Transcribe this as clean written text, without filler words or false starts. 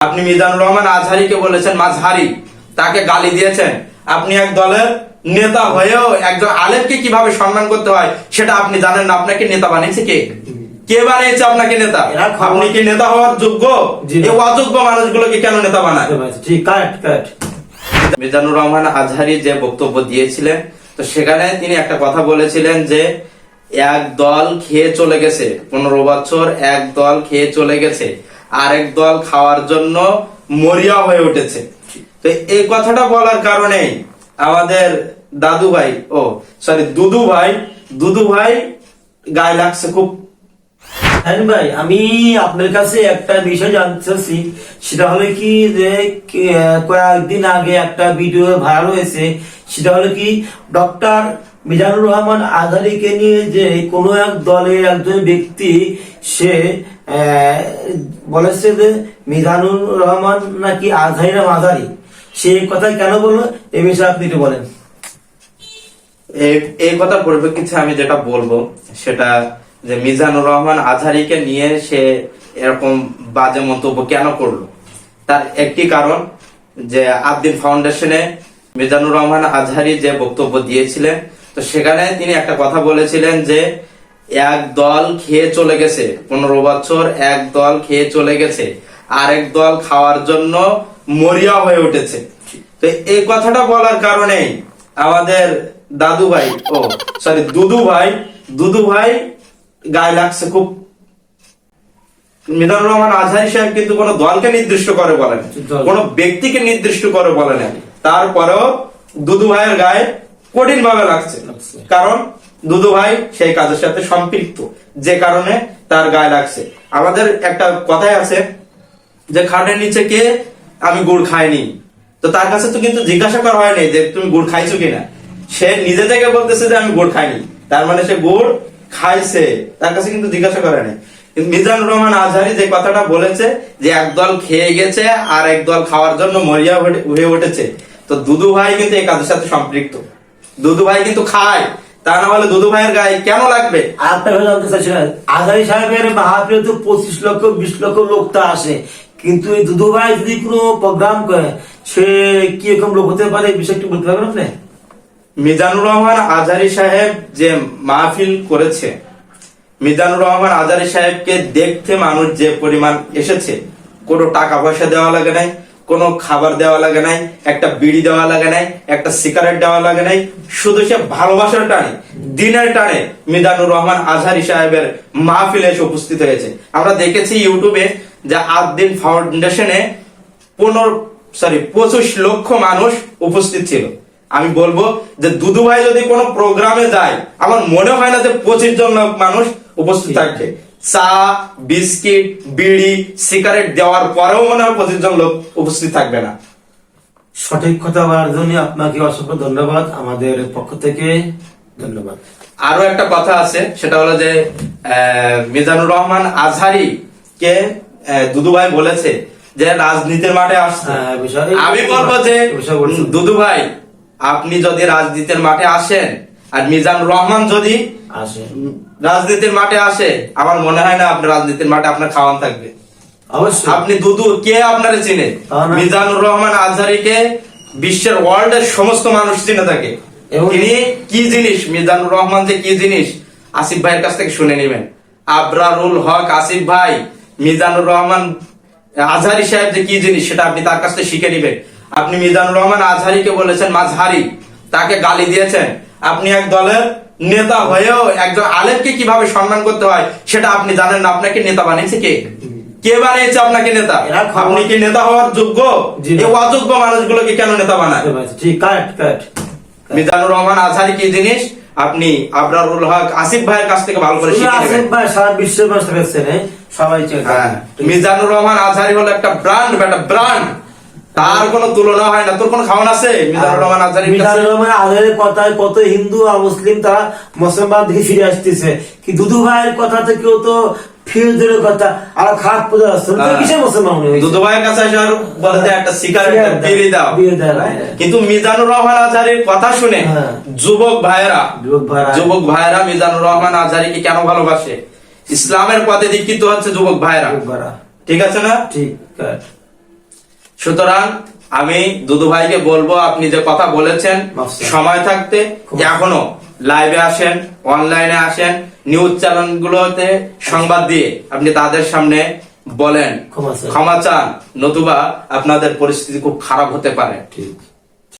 আপনি মিজানুর রহমান আজহারীকে বলেছেন মাঝহারি, তাকে গালি দিয়েছেন। আপনি এক দলের নেতা হয়েও একজন আলেমকে কিভাবে সম্মান করতে হয় সেটা আপনি জানেন না। আপনাকে নেতা বানিয়েছে কে? কে বানিয়েছে আপনাকে নেতা? আপনি কি নেতা হওয়ার যোগ্য? এই অযোগ্য মানুষগুলোকে কেন নেতা বানায়? মিজানুর রহমান আজহারী যে বক্তব্য দিয়েছিলেন, তো সেখানে তিনি একটা কথা বলেছিলেন যে এক দল খেয়ে চলে গেছে, 15 বছর এক দল খেয়ে চলে গেছে, আরেক দল খাওয়ার জন্য মরিয়া হয়ে উঠেছে। তো এই কথাটা বলার কারণে আমাদের দুদু ভাই গায়ে লাগছে খুব। ভাই, আমি আপনার কাছে একটা বিষয় জানতে চাচ্ছি, সেটা হলো কি যে কয়েকদিন আগে একটা ভিডিও ভাইরাল হয়েছে, সেটা হলো কি ডক্টর মিজানুর রহমান আজহারীকে নিয়ে যে কোনো এক দলের একজন ব্যক্তি সে বলেছে যে মিজানুর রহমান নাকি আজহারী না মাঝারি, সে কথা কেন বললো এই বিষয়ে আপনি একটু বলেন। এই কথার পরিপ্রেক্ষিতে আমি যেটা বলবো সেটা যে মিজানুর রহমান আজহারীকে নিয়ে সে এরকম বাজে মন্তব্য কেন করলো, তার একটি কারণ যে আদ্দিন ফাউন্ডেশনে মিজানুর রহমান আজহারী যে বক্তব্য দিয়েছিলেন, তো সেখানে তিনি একটা কথা বলেছিলেন যে এক দল খেয়ে চলে গেছে, 15 বছর এক দল খেয়ে চলে গেছে, আরেক দল খাওয়ার জন্য মরিয়া হয়ে উঠেছে। তো এই কথাটা বলার কারণে আমাদের দুদু ভাই গায়ে লাগছে খুব। মিজানুর রহমান আজহারী সাহেব কিন্তু কোন দলকে নির্দিষ্ট করে বলেন, কোন ব্যক্তিকে নির্দিষ্ট করে বলে না, তারপরেও দুদু ভাইয়ের গায়ে কঠিন ভাবে লাগছে। কারণ দুদু ভাই সেই কাজের সাথে সম্পৃক্ত, যে কারণে তার গায়ে লাগছে। আমাদের একটা কথাই আছে যে খাটের নিচে কে, আমি গুড় খাইনি, তো তার কাছে তো কিন্তু জিজ্ঞাসা করা হয়নি যে তুমি গুড় খাইছো কিনা। সে নিজে থেকে বলতেছে যে আমি গুড় খাইনি, তার মানে সে গুড় খাইছে, তার কাছে কিন্তু জিজ্ঞাসা করে নাই। মিজানুর রহমান আজহারী যে কথাটা বলেছে যে একদল খেয়ে গেছে আর একদল খাওয়ার জন্য মরিয়া হয়ে উঠেছে, তো দুদু ভাই কিন্তু এই কাজের সাথে সম্পৃক্ত। দুদু ভাই কিন্তু খায়, তা না হলে দুদু ভাইয়ের গায়ে কেন লাগবে? আপনার জানতে চাচ্ছিলেন আজহারী সাহেবের মাহফিলে তো 25 লক্ষ 20 লক্ষ লোক তা আসে, কিন্তু এই দুদু ভাই যদি কোনো প্রোগ্রাম করে সে কি রকম লোক হতে পারে, বিষয়টি বলতে পারবেন আপনি? মিজানুর রহমান আজহারী সাহেব যে মাহফিল করেছে, মিজানুর রহমান আজহারী সাহেবকে দেখতে মানুষ যে পরিমাণ এসেছে, কোনো টাকা পয়সা দেওয়া লাগে নাই, কোনো খাবার দেওয়া লাগে নাই, একটা বিড়ি দেওয়া লাগে নাই, একটা সিগারেট দেওয়া লাগে নাই, শুধু সে ভালোবাসার টানে, দিনের টানে মিজানুর রহমান আজহারী সাহেবের মাহফিলে এসে উপস্থিত হয়েছে। আমরা দেখেছি ইউটিউবে যে আদ্দিন ফাউন্ডেশনে 25 লক্ষ মানুষ উপস্থিত ছিল। আমি বলবো যে দুদু ভাই যদি কোনো প্রোগ্রামে যায়, আমার মনে হয় না যে 25 জন মানুষ উপস্থিত থাকবে। চা, বিস্কিট, বিড়ি, সিগারেট দেওয়ার পরেও মনে হয় 25 জন লোক উপস্থিত থাকবে না। সঠিক কথা বলার জন্য আপনাকে অসংখ্য ধন্যবাদ, আমাদের পক্ষ থেকে ধন্যবাদ। আরো একটা কথা আছে, সেটা হলো যে মিজানুর রহমান আজহারী কে দুদু ভাই বলেছে যে রাজনীতির মাঠে আসছে। আমি বলবো যে দুদু ভাই, আপনি যদি রাজনীতির মাঠে আসেন আর মিজানুর রহমান যদি রাজনীতির মাঠে আসে, আমার মনে হয় না আপনার রাজনীতির মাঠে আপনার খাওয়ান থাকবে। অবশ্যই আপনি দুদু কে আপনারা চিনে? মিজানুর রহমান আজহারীকে বিশ্বের ওয়ার্ল্ডের সমস্ত মানুষ চিনে থাকে। তিনি কি জিনিস, মিজানুর রহমান যে কি জিনিস, আসিফ ভাইয়ের কাছ থেকে শুনে নেবেন। আবরারুল হক আসিফ ভাই, মিজানুর রহমান আজহারী সাহেব যে কি জিনিস সেটা আপনি তার কাছ থেকে শিখে নেবেন। আপনি মিজানুর রহমান আজহারীকে বলেছেন মাঝহারি, তাকে গালি দিয়েছেন। আপনি এক দলের নেতা হয়েও একজন আলেমকে কিভাবে সম্মান করতে হয় সেটা আপনি জানেন না। আপনাকে নেতা বানিয়েছে কে? কে বানিয়েছে আপনাকে নেতা? আপনি কি নেতা হওয়ার যোগ্য? এই অযোগ্য মানুষগুলোকে কেন নেতা বানায়? মিজানুর রহমান আজহারী কি জিনিস আপনি আবরারুল হক আসিফ ভাইয়ের কাছ থেকে ভালো করে শিখে নেবেন। সারা বিশ্বের মানুষ সবাই মিজানুর রহমান আজহারী হলো একটা ব্র্যান্ড, ব্র্যান্ড, তার কোনো তুলনা হয় না। তোর কোন খাওয়ান আছে মিজানুর রহমান আজহারী? মিজানুর রহমান আজহারীর কথায় কত হিন্দু আর মুসলিম তারা মুসলমান থেকে ফিরে আসতেছে, কি দুদু ভাইয়ের কথা থেকেও তো ফিরোজের কথা আর খারাপ পূজা আসছে, কিসের মুসলমান দুদু ভাইয়ের কাছে বলতে একটা সিগারেট বিড়ি দাও, কিন্তু মিজানুর রহমান আজহারীর কথা শুনে যুবক ভাইয়েরা মিজানুর রহমান আজহারীকে কেন ভালোবাসে? ইসলামের পথে দীক্ষিত হচ্ছে যুবক ভাইয়েরা, ঠিক আছে না? ঠিক। সুতরাং আমি দুদু ভাইকে বলবো, আপনি যে কথা বলেছেন মাফ- সময় থাকতে এখনো লাইভে আসেন, অনলাইনে আসেন, নিউজ চ্যানেলগুলোতে সংবাদ দিয়ে আপনি তাদের সামনে বলেন, ক্ষমা চাই। ক্ষমা চান, নতুবা আপনাদের পরিস্থিতি খুব খারাপ হতে পারে। ঠিক